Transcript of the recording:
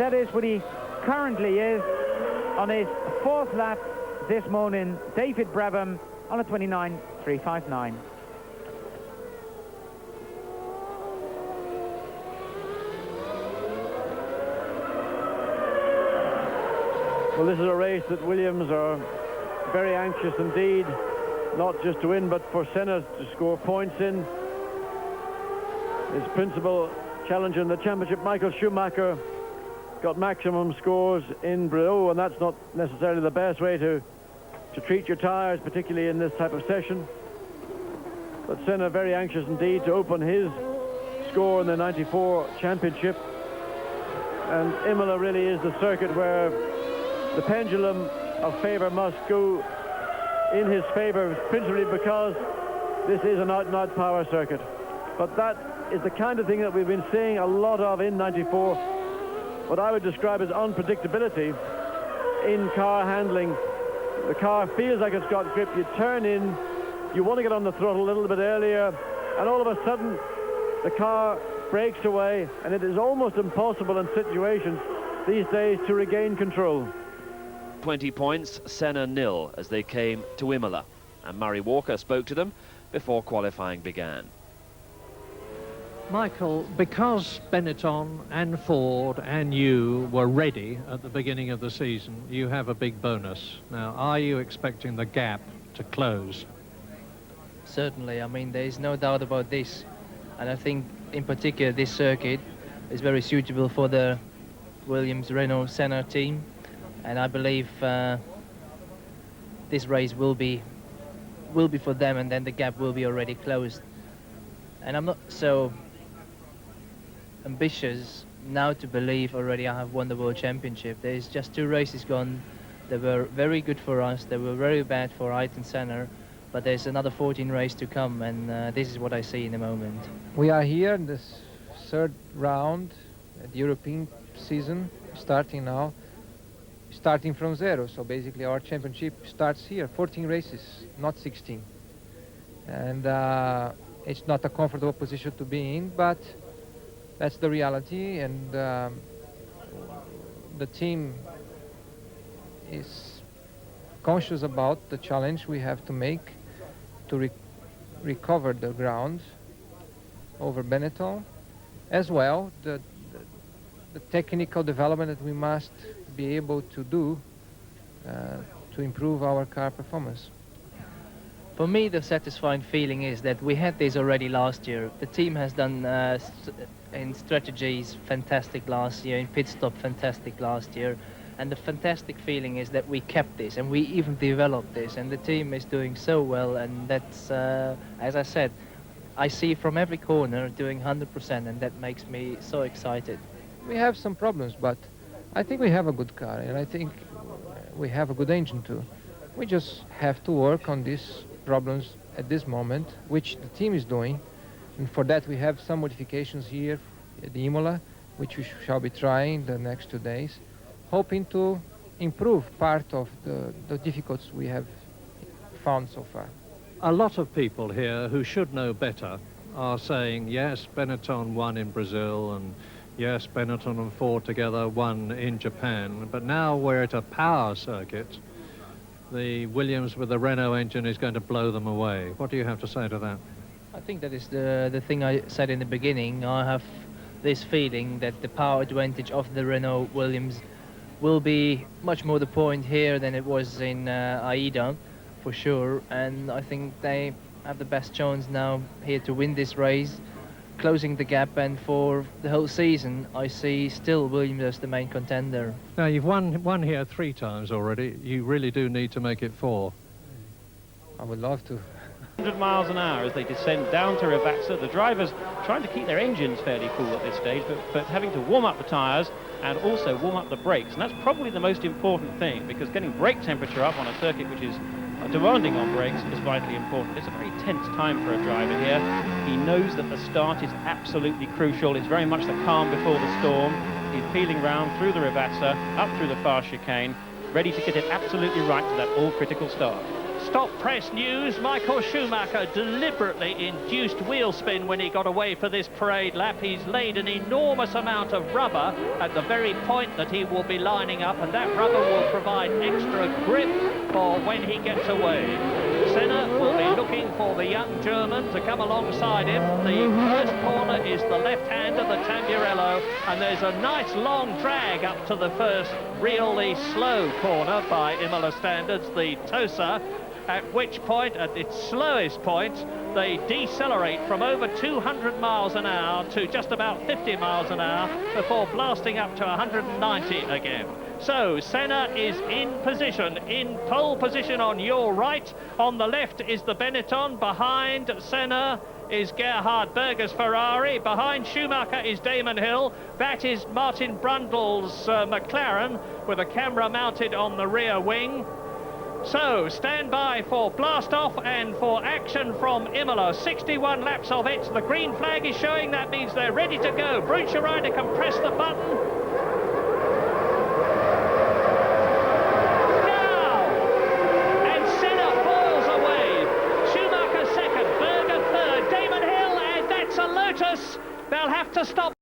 that is what he currently is on his fourth lap this morning. David Brabham on a 29.359. Well, this is a race that Williams are very anxious indeed, not just to win, but for Senna to score points in. His principal challenger in the championship, Michael Schumacher, got maximum scores in Brazil, and that's not necessarily the best way to treat your tyres, particularly in this type of session. But Senna very anxious indeed to open his score in the 94 championship. And Imola really is the circuit where the pendulum of favour must go in his favour, principally because this is an out-and-out power circuit. But that is the kind of thing that we've been seeing a lot of in 94, what I would describe as unpredictability in car handling. The car feels like it's got grip, you turn in, you want to get on the throttle a little bit earlier, and all of a sudden the car breaks away, and it is almost impossible in situations these days to regain control. 20 points, Senna 0 as they came to Imola, and Murray Walker spoke to them before qualifying began. Michael, because Benetton and Ford and you were ready at the beginning of the season, you have a big bonus. Now, are you expecting the gap to close? Certainly, I mean, there is no doubt about this, and I think in particular this circuit is very suitable for the Williams Renault Senna team. And I believe this race will be for them, and then the gap will be already closed. And I'm not so ambitious now to believe already I have won the World Championship. There's just 2 races gone. They were very good for us. They were very bad for Ayrton Senna. But there's another 14 races to come, and this is what I see in the moment. We are here in this 3rd round at the European season, starting now. Starting from 0, so basically our championship starts here, 14 races, not 16. And it's not a comfortable position to be in, but that's the reality, and the team is conscious about the challenge we have to make to recover the ground over Benetton, as well the technical development that we must be able to do to improve our car performance. For me, the satisfying feeling is that we had this already last year. The team has done in strategies fantastic last year, in pit stop fantastic last year, and the fantastic feeling is that we kept this and we even developed this, and the team is doing so well, and that's as I said, I see from every corner doing 100%, and that makes me so excited. We have some problems, but I think we have a good car, and I think we have a good engine too. We just have to work on these problems at this moment, which the team is doing, and for that we have some modifications here at the Imola, which we shall be trying the next 2 days, hoping to improve part of the difficulties we have found so far. A lot of people here who should know better are saying, yes, Benetton won in Brazil, and yes, Benetton and Ford together won in Japan, but now we're at a power circuit. The Williams with the Renault engine is going to blow them away. What do you have to say to that? I think that is the thing I said in the beginning. I have this feeling that the power advantage of the Renault Williams will be much more the point here than it was in Aida, for sure. And I think they have the best chance now here to win this race, closing the gap, and for the whole season I see still Williams as the main contender. Now, you've won here 3 times already. You really do need to make it 4. I would love to. 100 miles an hour as they descend down to Rivazza. The drivers trying to keep their engines fairly full at this stage, but having to warm up the tyres and also warm up the brakes, and that's probably the most important thing, because getting brake temperature up on a circuit which is demanding on brakes is vitally important. It's a very tense time for a driver here. He knows that the start is absolutely crucial. It's very much the calm before the storm. He's peeling round through the Rivazza, up through the fast chicane, ready to get it absolutely right to that all-critical start. Stop press news. Michael Schumacher deliberately induced wheel spin when he got away for this parade lap. He's laid an enormous amount of rubber at the very point that he will be lining up, and that rubber will provide extra grip for when he gets away. Senna will be looking for the young German to come alongside him. The first corner is the left-hander, the Tamburello, and there's a nice long drag up to the first really slow corner by Imola standards, the Tosa, at which point, at its slowest point, they decelerate from over 200 miles an hour to just about 50 miles an hour before blasting up to 190 again. So Senna is in position, in pole position on your right. On the left is the Benetton. Behind Senna is Gerhard Berger's Ferrari. Behind Schumacher is Damon Hill. That is Martin Brundle's McLaren with a camera mounted on the rear wing. So, stand by for blast-off and for action from Imola. 61 laps of it. The green flag is showing. That means they're ready to go. Bruncher Rider can press the button. Now! And Senna falls away. Schumacher second, Berger third, Damon Hill, and that's a Lotus. They'll have to stop.